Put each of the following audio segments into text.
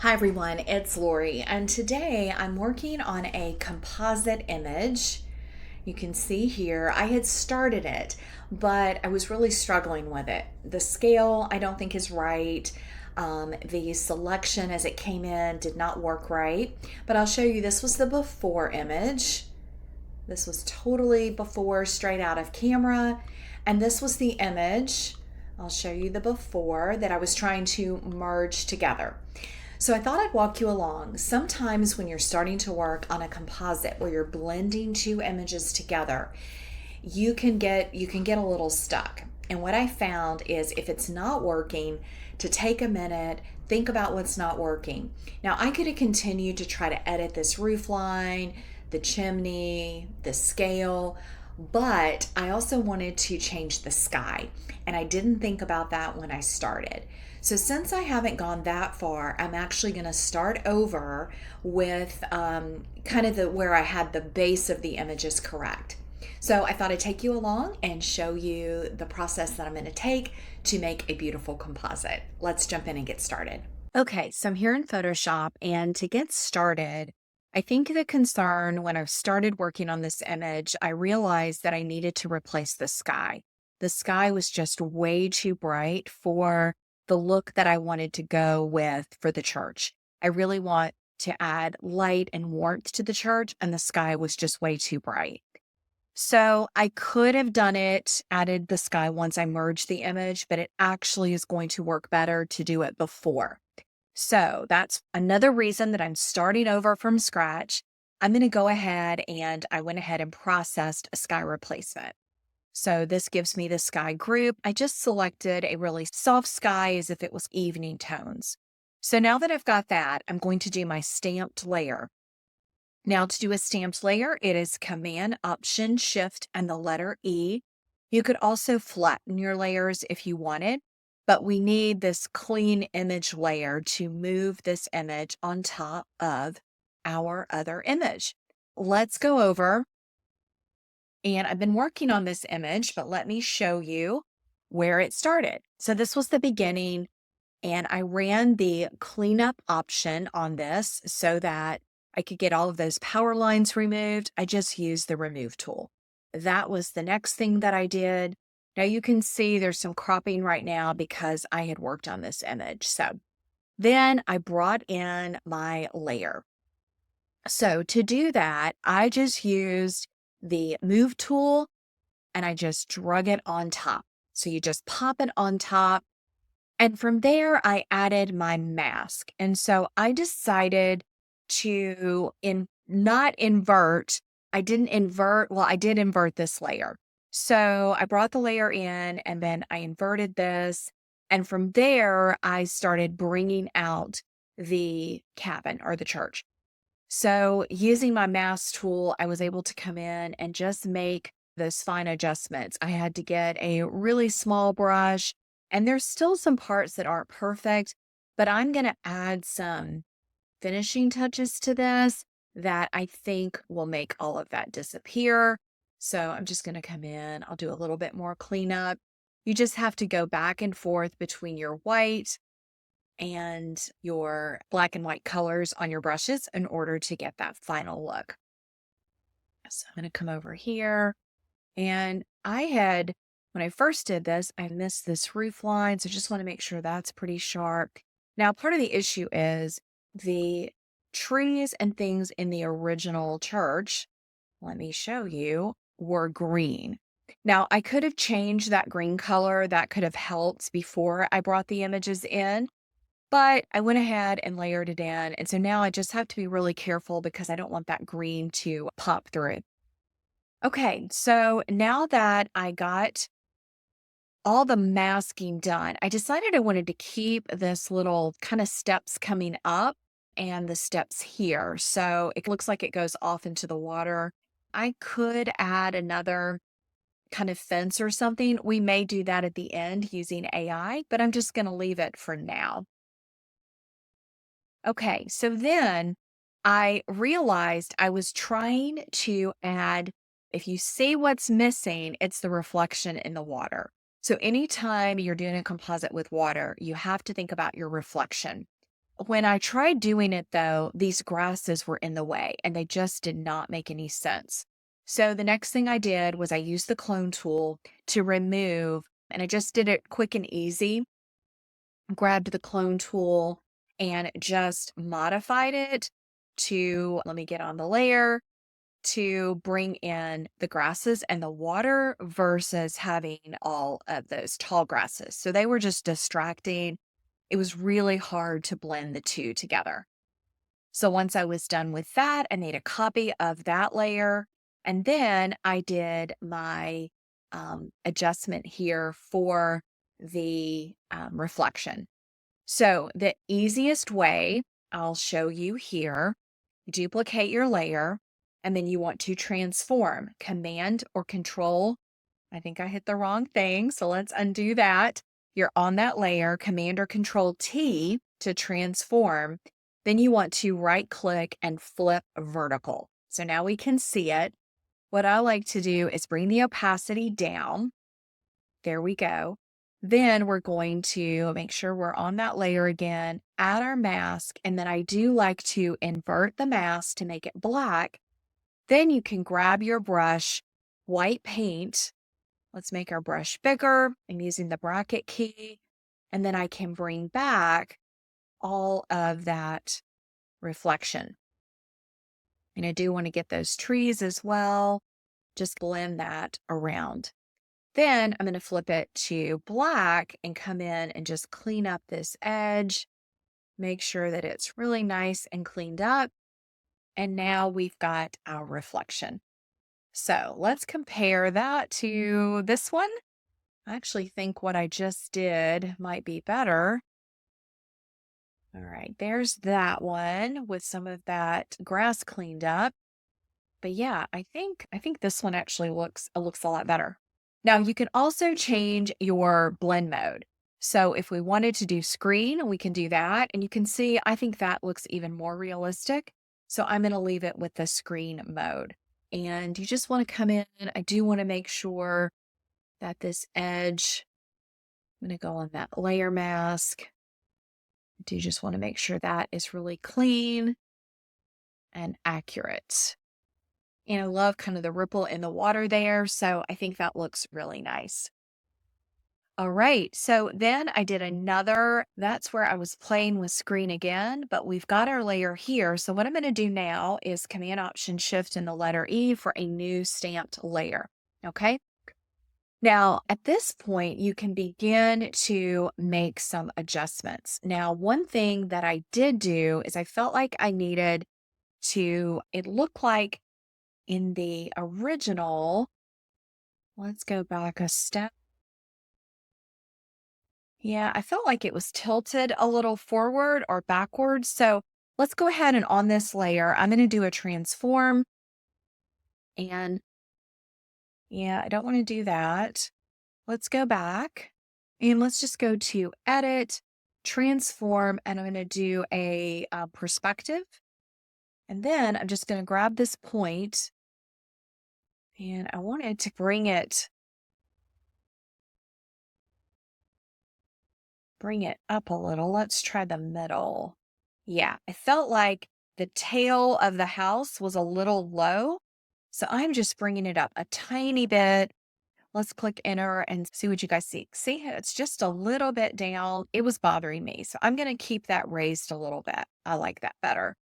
Hi everyone, it's Lori, and today I'm working on a composite image. You can see here I had started it, but I was really struggling with it. The scale I don't think is right. The selection as it came in did not work right, but I'll show you this was the before image. This was totally before, straight out of camera, and this was the image. I'll show you the before that I was trying to merge together. So I thought I'd walk you along. Sometimes when you're starting to work on a composite where you're blending two images together, you can get a little stuck. And what I found is if it's not working, to take a minute, think about what's not working. Now I could have continued to try to edit this roof line, the chimney, the scale, but I also wanted to change the sky. And I didn't think about that when I started. So since I haven't gone that far, I'm actually going to start over with kind of where I had the base of the images correct. So I thought I'd take you along and show you the process that I'm going to take to make a beautiful composite. Let's jump in and get started. Okay, so I'm here in Photoshop, and to get started, I think the concern when I started working on this image, I realized that I needed to replace the sky. The sky was just way too bright for the look that I wanted to go with for the church. I really want to add light and warmth to the church, and the sky was just way too bright. So I could have done it, added the sky once I merged the image, but it actually is going to work better to do it before. So that's another reason that I'm starting over from scratch. I'm going to go ahead and I went ahead and processed a sky replacement. So this gives me the sky group. I just selected a really soft sky as if it was evening tones. So now that I've got that, I'm going to do my stamped layer. Now to do a stamped layer, it is Command, Option, Shift, and the letter E. You could also flatten your layers if you wanted, but we need this clean image layer to move this image on top of our other image. Let's go over, and I've been working on this image, but let me show you where it started. So this was the beginning, and I ran the cleanup option on this so that I could get all of those power lines removed. I just used the remove tool. That was the next thing that I did. Now you can see there's some cropping right now because I had worked on this image. So then I brought in my layer. So to do that, I just used the move tool and I just drug it on top. So you just pop it on top. And from there, I added my mask. And so I decided to not invert. I didn't invert. Well, I did invert this layer. So I brought the layer in and then I inverted this. And from there, I started bringing out the cabin or the church. So using my mask tool, I was able to come in and just make those fine adjustments. I had to get a really small brush, and there's still some parts that aren't perfect, but I'm going to add some finishing touches to this that I think will make all of that disappear. So I'm just going to come in. I'll do a little bit more cleanup. You just have to go back and forth between your white and your black and white colors on your brushes in order to get that final look. So I'm going to come over here, and when I first did this, I missed this roof line. So just want to make sure that's pretty sharp. Now, part of the issue is the trees and things in the original church, let me show you, were green. Now, I could have changed that green color. That could have helped before I brought the images in. But I went ahead and layered it in. And so now I just have to be really careful because I don't want that green to pop through. Okay, so now that I got all the masking done, I decided I wanted to keep this little kind of steps coming up and the steps here. So it looks like it goes off into the water. I could add another kind of fence or something. We may do that at the end using AI, but I'm just going to leave it for now. Okay, so then I realized I was trying to add, if you see what's missing, it's the reflection in the water. So anytime you're doing a composite with water, you have to think about your reflection. When I tried doing it though, these grasses were in the way and they just did not make any sense. So the next thing I did was I used the clone tool to remove, and I just did it quick and easy, grabbed the clone tool and just modified it to, let me get on the layer, to bring in the grasses and the water versus having all of those tall grasses. So they were just distracting. It was really hard to blend the two together. So once I was done with that, I made a copy of that layer. And then I did my adjustment here for the reflection. So the easiest way I'll show you here, duplicate your layer, and then you want to transform Command or Control. I think I hit the wrong thing, so let's undo that. You're on that layer, Command or Control T to transform. Then you want to right click and flip vertical. So now we can see it. What I like to do is bring the opacity down. There we go. Then we're going to make sure we're on that layer again, add our mask, and then I do like to invert the mask to make it black. Then you can grab your brush, white paint. Let's make our brush bigger. I'm using the bracket key, and then I can bring back all of that reflection. And I do want to get those trees as well. Just blend that around. Then I'm going to flip it to black and come in and just clean up this edge. Make sure that it's really nice and cleaned up. And now we've got our reflection. So let's compare that to this one. I actually think what I just did might be better. All right, there's that one with some of that grass cleaned up. But yeah, I think this one actually looks a lot better. Now you can also change your blend mode. So if we wanted to do screen, we can do that. And you can see, I think that looks even more realistic. So I'm going to leave it with the screen mode. And you just want to come in. I do want to make sure that this edge, I'm going to go on that layer mask. I do just want to make sure that is really clean and accurate. And I love kind of the ripple in the water there. So I think that looks really nice. All right. So then I did another, that's where I was playing with screen again, but we've got our layer here. So what I'm going to do now is Command Option Shift and the letter E for a new stamped layer. Okay. Now, at this point, you can begin to make some adjustments. Now, one thing that I did do is I felt like I needed to, it looked like in the original, let's go back a step. Yeah, I felt like it was tilted a little forward or backwards. So let's go ahead and on this layer, I'm going to do a transform. And yeah, I don't want to do that. Let's go back and let's just go to Edit, Transform, and I'm going to do a perspective. And then I'm just going to grab this point and I wanted to bring it up a little. Let's try the middle. Yeah, I felt like the tail of the house was a little low. So I'm just bringing it up a tiny bit. Let's click enter and see what you guys see. See, it's just a little bit down. It was bothering me. So I'm going to keep that raised a little bit. I like that better.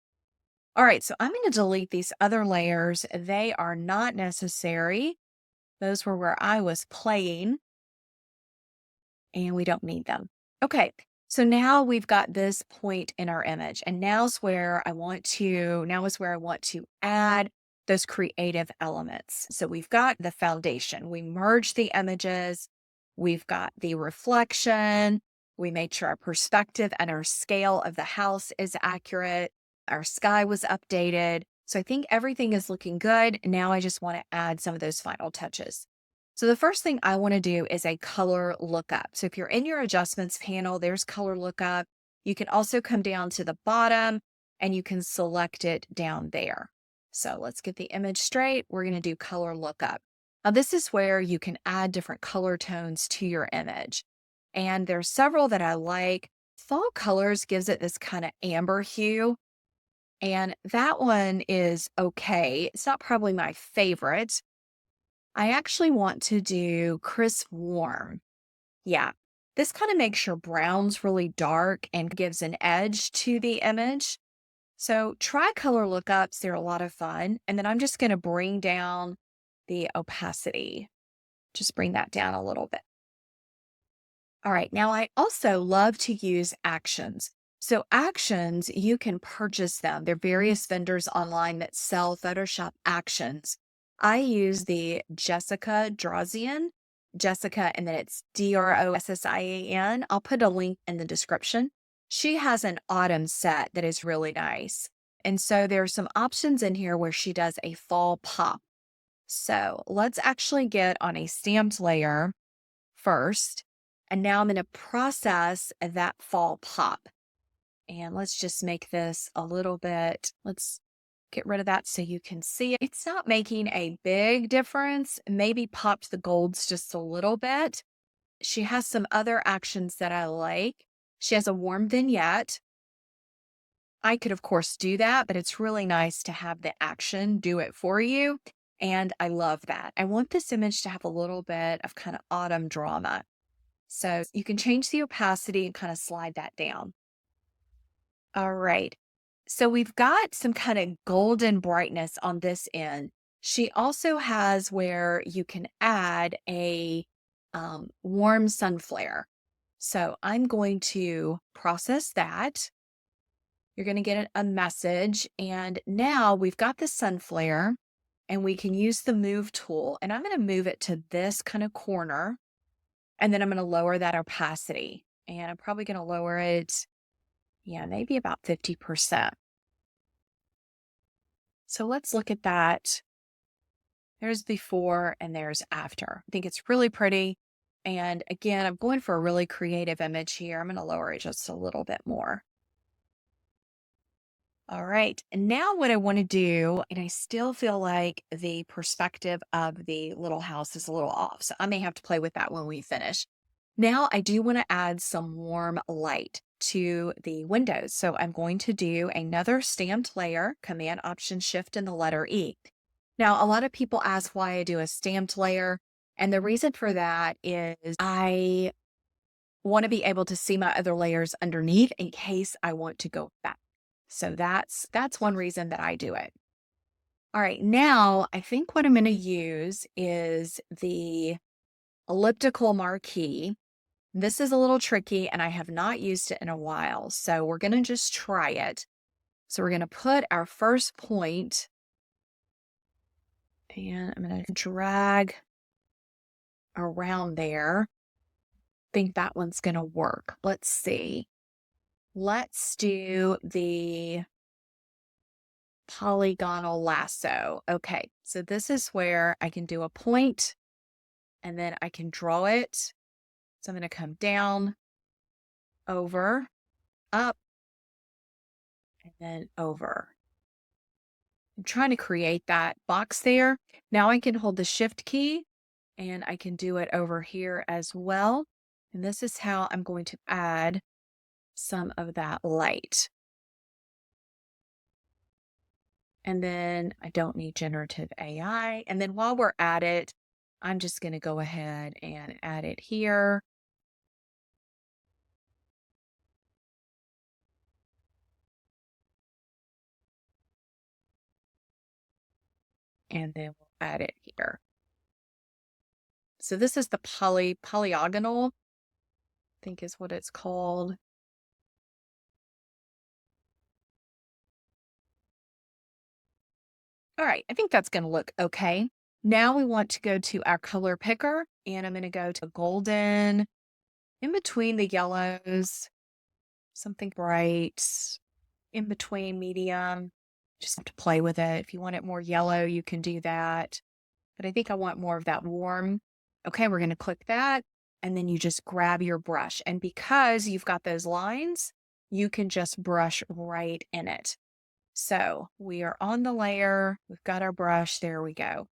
All right, so I'm going to delete these other layers. They are not necessary. Those were where I was playing and we don't need them. Okay, so now we've got this point in our image and now is where I want to add those creative elements. So we've got the foundation. We merged the images. We've got the reflection. We made sure our perspective and our scale of the house is accurate. Our sky was updated. So I think everything is looking good. Now I just want to add some of those final touches. So the first thing I want to do is a color lookup. So if you're in your adjustments panel, there's color lookup. You can also come down to the bottom and you can select it down there. So let's get the image straight. We're going to do color lookup. Now this is where you can add different color tones to your image. And there's several that I like. Fall Colors gives it this kind of amber hue, and that one is okay. It's not probably my favorite. I actually want to do Crisp Warm. Yeah. This kind of makes your browns really dark and gives an edge to the image. So try color lookups. They're a lot of fun. And then I'm just going to bring down the opacity. Just bring that down a little bit. All right. Now I also love to use actions. So actions, you can purchase them. There are various vendors online that sell Photoshop actions. I use the Jessica Drazian, Jessica, and then it's Drossian. I'll put a link in the description. She has an autumn set that is really nice. And so there are some options in here where she does a fall pop. So let's actually get on a stamped layer first. And now I'm going to process that fall pop. And let's just make this a little bit, let's get rid of that so you can see it. It's not making a big difference. Maybe popped the golds just a little bit. She has some other actions that I like. She has a warm vignette. I could, of course, do that, but it's really nice to have the action do it for you. And I love that. I want this image to have a little bit of kind of autumn drama. So you can change the opacity and kind of slide that down. All right. So we've got some kind of golden brightness on this end. She also has where you can add a warm sun flare. So I'm going to process that. You're going to get a message. And now we've got the sun flare and we can use the move tool. And I'm going to move it to this kind of corner. And then I'm going to lower that opacity. And I'm probably going to lower it, yeah, maybe about 50%. So let's look at that. There's before and there's after. I think it's really pretty. And again, I'm going for a really creative image here. I'm going to lower it just a little bit more. All right. And now what I want to do, and I still feel like the perspective of the little house is a little off. So I may have to play with that when we finish. Now I do want to add some warm light to the windows. So I'm going to do another stamped layer, Command Option Shift and the letter E. Now, a lot of people ask why I do a stamped layer. And the reason for that is I want to be able to see my other layers underneath in case I want to go back. So that's one reason that I do it. All right, now I think what I'm going to use is the elliptical marquee. This is a little tricky and I have not used it in a while. So we're going to just try it. So we're going to put our first point and I'm going to drag around there. I think that one's going to work. Let's see. Let's do the polygonal lasso. Okay, so this is where I can do a point and then I can draw it. So I'm going to come down, over, up, and then over. I'm trying to create that box there. Now I can hold the shift key and I can do it over here as well. And this is how I'm going to add some of that light. And then I don't need generative AI. And then while we're at it, I'm just going to go ahead and add it here. And then we'll add it here. So this is the polyagonal, I think is what it's called. All right, I think that's going to look okay. Now we want to go to our color picker and I'm going to go to golden, in between the yellows, something bright, in between medium. Just have to play with it. If you want it more yellow, you can do that. But I think I want more of that warm. Okay, we're going to click that. And then you just grab your brush. And because you've got those lines, you can just brush right in it. So we are on the layer. We've got our brush. There we go.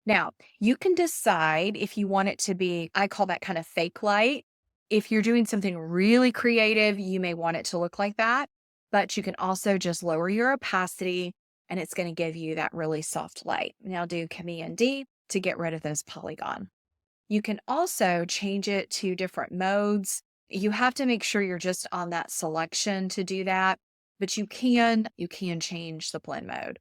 Now, you can decide if you want it to be, I call that kind of fake light. If you're doing something really creative, you may want it to look like that, but you can also just lower your opacity and it's going to give you that really soft light. Now do Command D to get rid of those polygon. You can also change it to different modes. You have to make sure you're just on that selection to do that, but you can change the blend mode.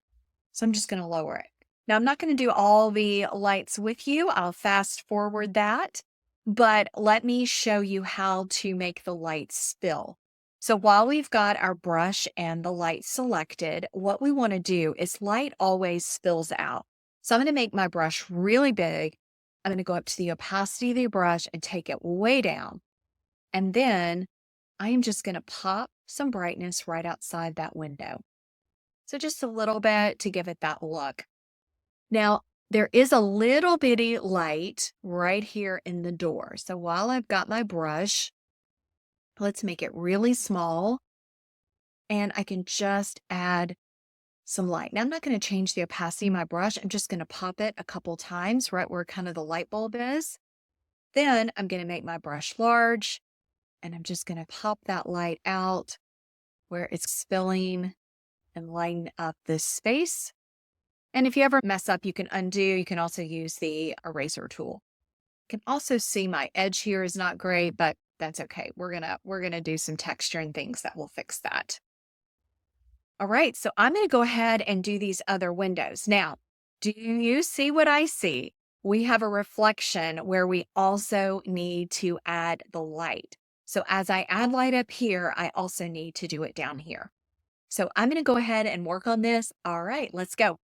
So I'm just going to lower it. Now I'm not going to do all the lights with you. I'll fast forward that, but let me show you how to make the lights spill. So while we've got our brush and the light selected, what we want to do is light always spills out. So I'm going to make my brush really big. I'm going to go up to the opacity of the brush and take it way down. And then I am just going to pop some brightness right outside that window. So just a little bit to give it that look. Now, there is a little bitty light right here in the door. So while I've got my brush, let's make it really small. And I can just add some light. Now, I'm not going to change the opacity of my brush. I'm just going to pop it a couple times right where kind of the light bulb is. Then I'm going to make my brush large and I'm just going to pop that light out where it's spilling and lighten up this space. And if you ever mess up, you can undo. You can also use the eraser tool. You can also see my edge here is not great, but that's okay. We're gonna do some texture and things that will fix that. All right, so I'm gonna go ahead and do these other windows. Now, do you see what I see? We have a reflection where we also need to add the light. So as I add light up here, I also need to do it down here. So I'm gonna go ahead and work on this. All right, let's go.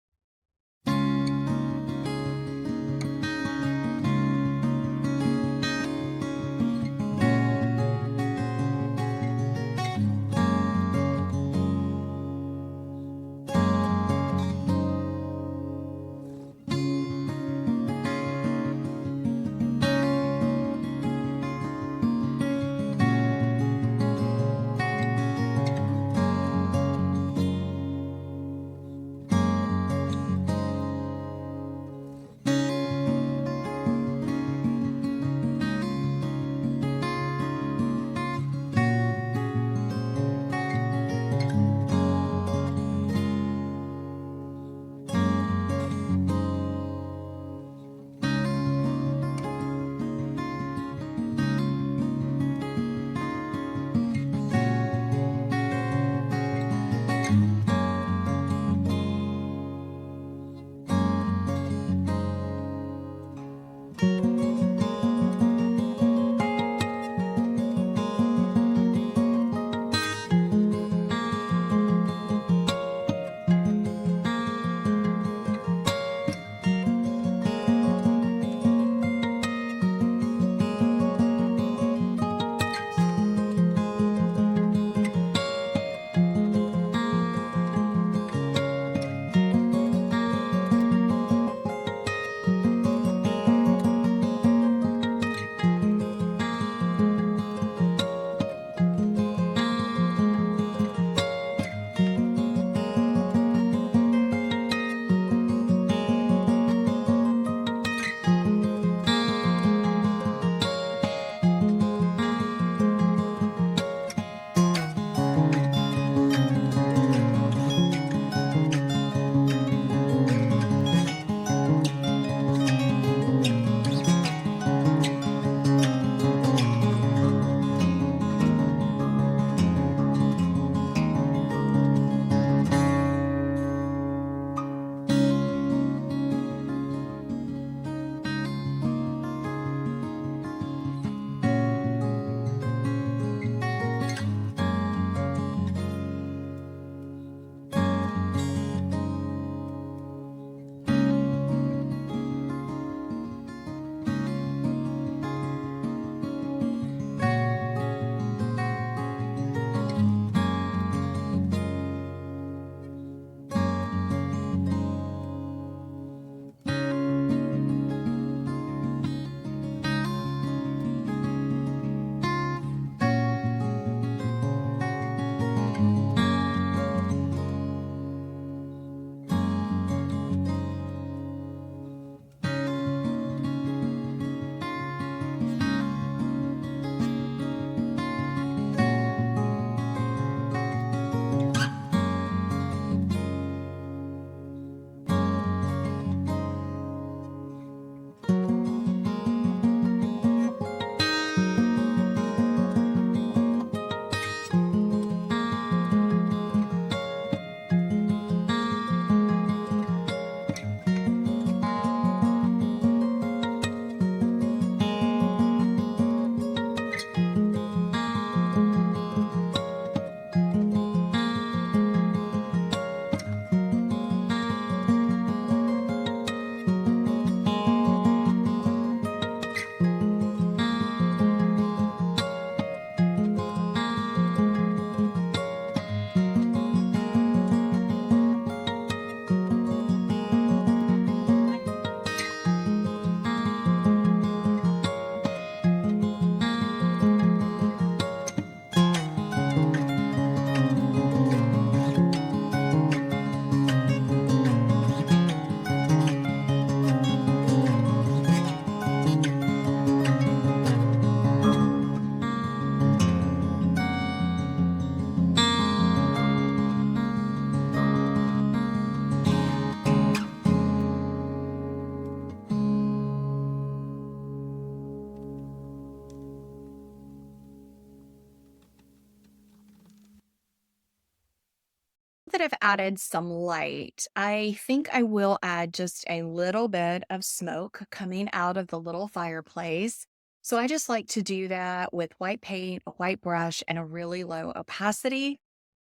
that I've added some light, I think I will add just a little bit of smoke coming out of the little fireplace. So I just like to do that with white paint, a white brush, and a really low opacity.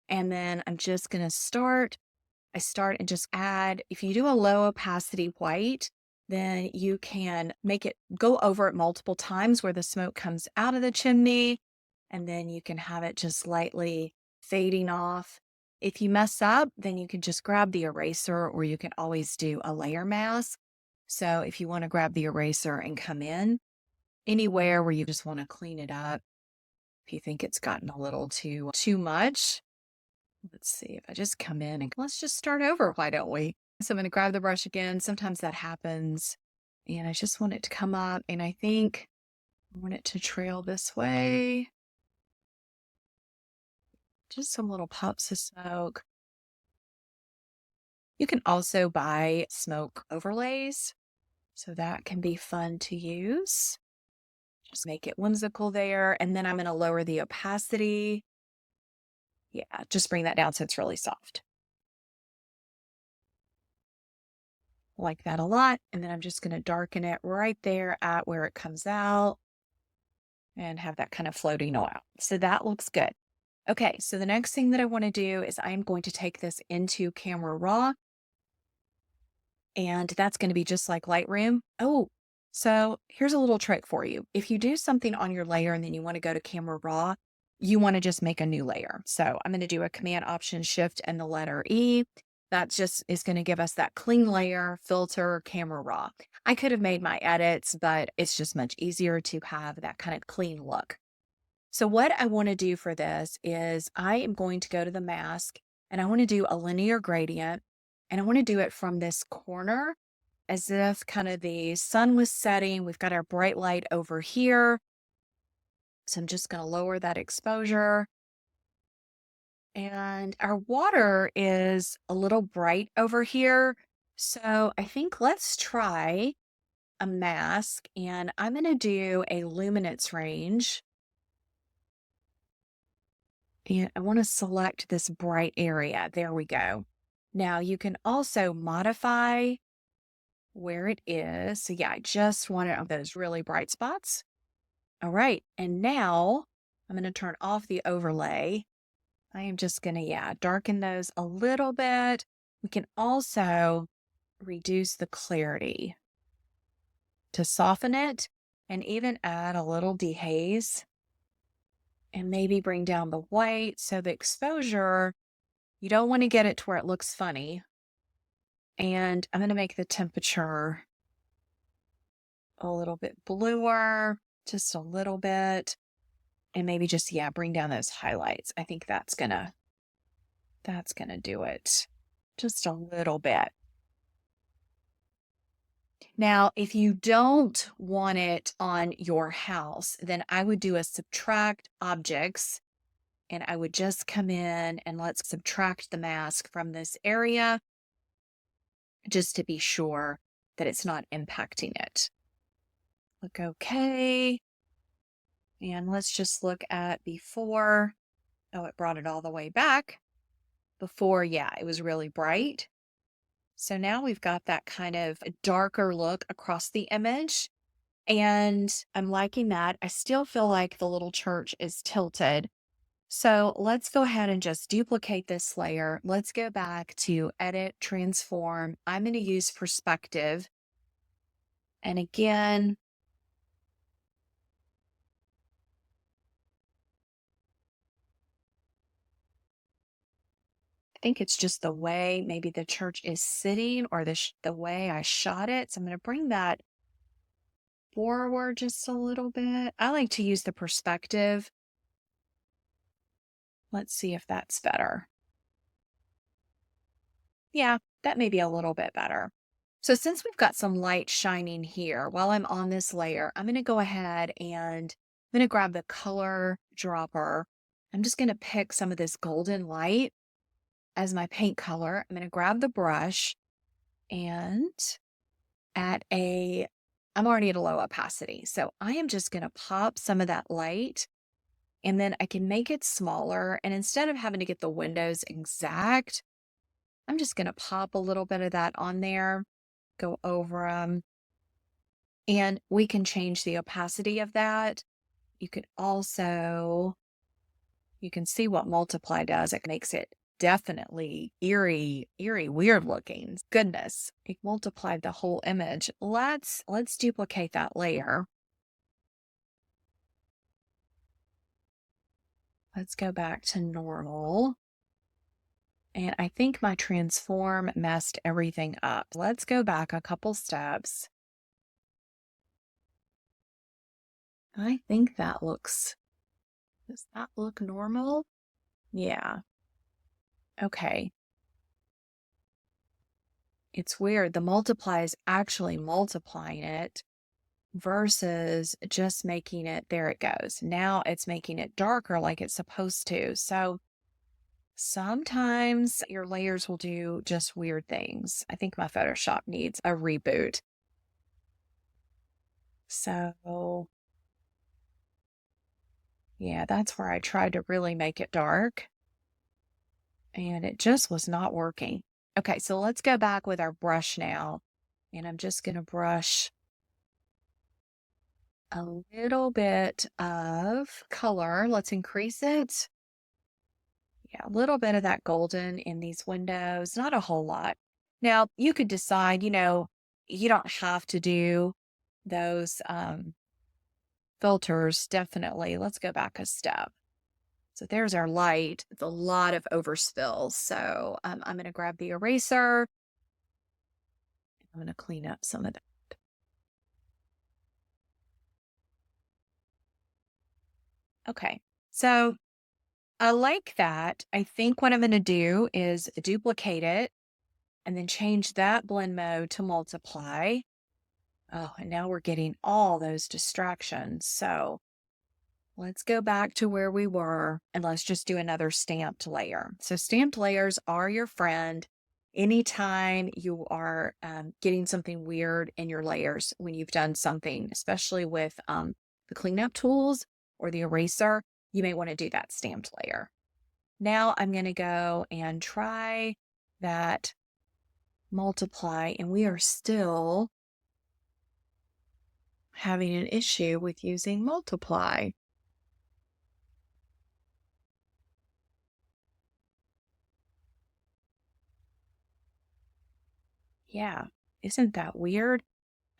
And then I'm just going to start and just add, if you do a low opacity white, then you can make it go over it multiple times where the smoke comes out of the chimney. And then you can have it just lightly fading off. If you mess up, then you can just grab the eraser, or you can always do a layer mask. So if you want to grab the eraser and come in anywhere where you just want to clean it up, if you think it's gotten a little too much, let's see if I just come in and let's just start over. Why don't we? So I'm going to grab the brush again. Sometimes that happens. And I just want it to come up. And I think I want it to trail this way. Just some little puffs of smoke. You can also buy smoke overlays. So that can be fun to use. Just make it whimsical there. And then I'm going to lower the opacity. Yeah, just bring that down so it's really soft. Like that a lot. And then I'm just going to darken it right there at where it comes out and have that kind of floating out. So that looks good. Okay, so the next thing that I want to do is I'm going to take this into Camera Raw, and that's going to be just like Lightroom. Oh, so here's a little trick for you. If you do something on your layer and then you want to go to Camera Raw, you want to just make a new layer. So I'm going to do a Command Option Shift and the letter E. That just is going to give us that clean layer, filter, Camera Raw. I could have made my edits, but it's just much easier to have that kind of clean look. So what I want to do for this is I am going to go to the mask and I want to do a linear gradient, and I want to do it from this corner as if kind of the sun was setting. We've got our bright light over here. So I'm just going to lower that exposure. And our water is a little bright over here. So I think let's try a mask, and I'm going to do a luminance range. And I want to select this bright area. There we go. Now you can also modify where it is. So yeah, I just wanted those really bright spots. All right. And now I'm going to turn off the overlay. I am just going to, darken those a little bit. We can also reduce the clarity to soften it, and even add a little dehaze, and maybe bring down the white. So the exposure, you don't want to get it to where it looks funny. And I'm going to make the temperature a little bit bluer, just a little bit. And maybe just, bring down those highlights. I think that's gonna do it just a little bit. Now, if you don't want it on your house, then I would do a subtract objects, and I would just come in and let's subtract the mask from this area just to be sure that it's not impacting it. Look okay. And let's just look at before. Oh, it brought it all the way back. Before, it was really bright. So now we've got that kind of darker look across the image, and I'm liking that. I still feel like the little church is tilted. So let's go ahead and just duplicate this layer. Let's go back to Edit, Transform. I'm going to use Perspective. And again, I think it's just the way maybe the church is sitting, or the way I shot it. So I'm going to bring that forward just a little bit. I like to use the perspective. Let's see if that's better. Yeah, that may be a little bit better. So since we've got some light shining here while I'm on this layer, I'm going to go ahead and I'm going to grab the color dropper. I'm just going to pick some of this golden light as my paint color. I'm going to grab the brush, and I'm already at a low opacity. So I am just going to pop some of that light, and then I can make it smaller. And instead of having to get the windows exact, I'm just going to pop a little bit of that on there, go over them, and we can change the opacity of that. You could also, you can see what multiply does. It makes it definitely eerie, weird looking. Goodness, it multiplied the whole image. Let's duplicate that layer. Let's go back to normal. And I think my transform messed everything up. Let's go back a couple steps. I think that looks, does that look normal? Yeah. Okay. It's weird. The multiply is actually multiplying it versus just making it, there it goes. Now it's making it darker like it's supposed to. So sometimes your layers will do just weird things. I think my Photoshop needs a reboot. So yeah, that's where I tried to really make it dark and it just was not working. Okay, so let's go back with our brush now. And I'm just going to brush a little bit of color. Let's increase it. Yeah, a little bit of that golden in these windows, not a whole lot. Now, you could decide, you don't have to do those filters, definitely. Let's go back a step. So there's our light. It's a lot of overspill. So I'm going to grab the eraser. I'm going to clean up some of that. Okay, so I like that. I think what I'm going to do is duplicate it and then change that blend mode to multiply. Oh, and now we're getting all those distractions. So let's go back to where we were and let's just do another stamped layer. So stamped layers are your friend anytime you are getting something weird in your layers when you've done something, especially with the cleanup tools or the eraser, you may want to do that stamped layer. Now I'm going to go and try that multiply, and we are still having an issue with using multiply. Yeah, isn't that weird?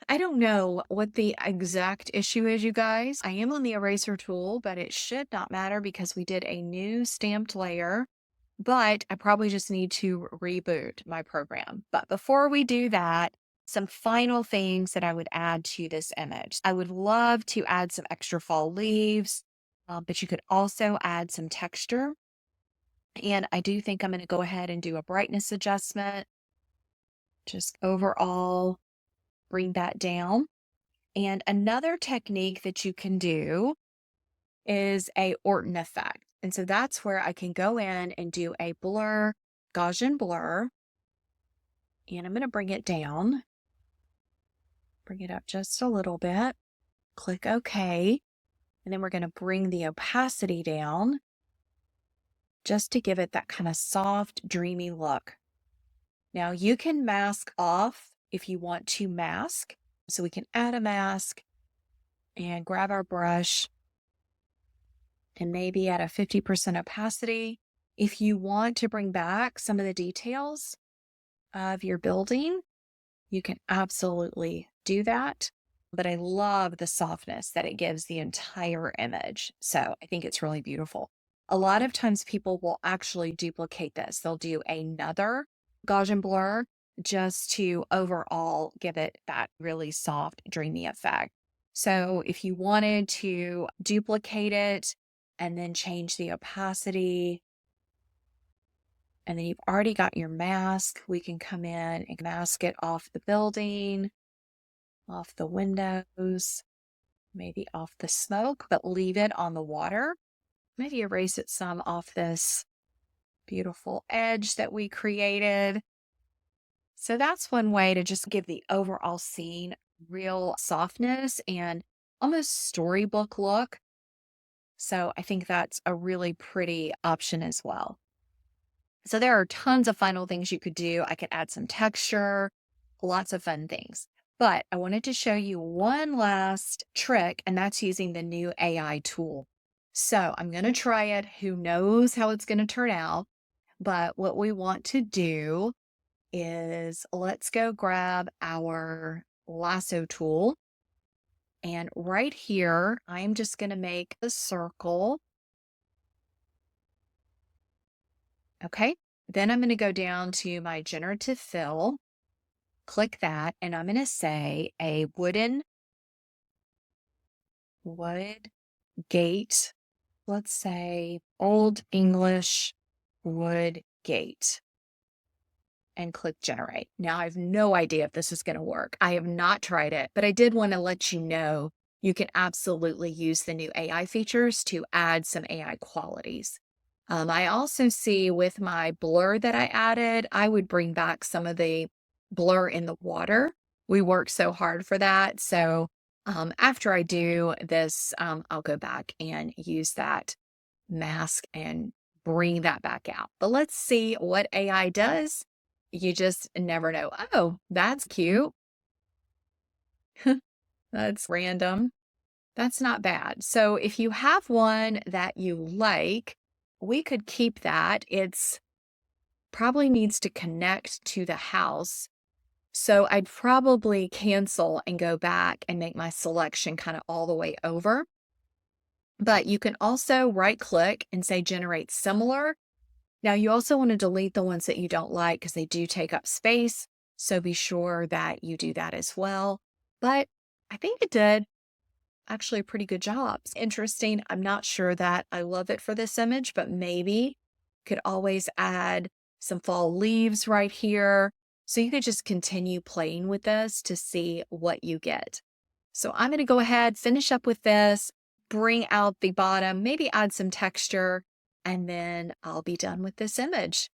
I don't know what the exact issue is, you guys. I am on the eraser tool, but it should not matter because we did a new stamped layer, but I probably just need to reboot my program. But before we do that, some final things that I would add to this image. I would love to add some extra fall leaves, but you could also add some texture. And I do think I'm going to go ahead and do a brightness adjustment. Just overall bring that down. And another technique that you can do is a Orton effect. And so that's where I can go in and do a blur, Gaussian blur. And I'm going to bring it down, bring it up just a little bit, click OK. And then we're going to bring the opacity down just to give it that kind of soft, dreamy look. Now you can mask off if you want to mask. So we can add a mask and grab our brush and maybe at a 50% opacity. If you want to bring back some of the details of your building, you can absolutely do that. But I love the softness that it gives the entire image. So I think it's really beautiful. A lot of times people will actually duplicate this. They'll do another Gaussian blur just to overall give it that really soft, dreamy effect. So if you wanted to duplicate it and then change the opacity, and then you've already got your mask, we can come in and mask it off the building, off the windows, maybe off the smoke, but leave it on the water. Maybe erase it some off this beautiful edge that we created. So that's one way to just give the overall scene real softness and almost storybook look. So I think that's a really pretty option as well. So there are tons of final things you could do. I could add some texture, lots of fun things. But I wanted to show you one last trick, and that's using the new AI tool. So I'm going to try it. Who knows how it's going to turn out? But what we want to do is let's go grab our lasso tool. And right here, I'm just going to make a circle. Okay. Then I'm going to go down to my generative fill, click that, and I'm going to say a wood gate. Let's say Old English wood gate, and click generate. Now I have no idea if this is going to work. I have not tried it, but I did want to let you know you can absolutely use the new AI features to add some AI qualities. I also see with my blur that I added, I would bring back some of the blur in the water. We worked so hard for that. So after I do this, I'll go back and use that mask and bring that back out. But let's see what AI does. You just never know. Oh, that's cute. That's random. That's not bad. So if you have one that you like, we could keep that. It's probably needs to connect to the house. So I'd probably cancel and go back and make my selection kind of all the way over. But you can also right click and say generate similar. Now you also want to delete the ones that you don't like because they do take up space. So be sure that you do that as well. But I think it did actually a pretty good job. It's interesting. I'm not sure that I love it for this image, but maybe could always add some fall leaves right here. So you could just continue playing with this to see what you get. So I'm going to go ahead, finish up with this, bring out the bottom, maybe add some texture, and then I'll be done with this image.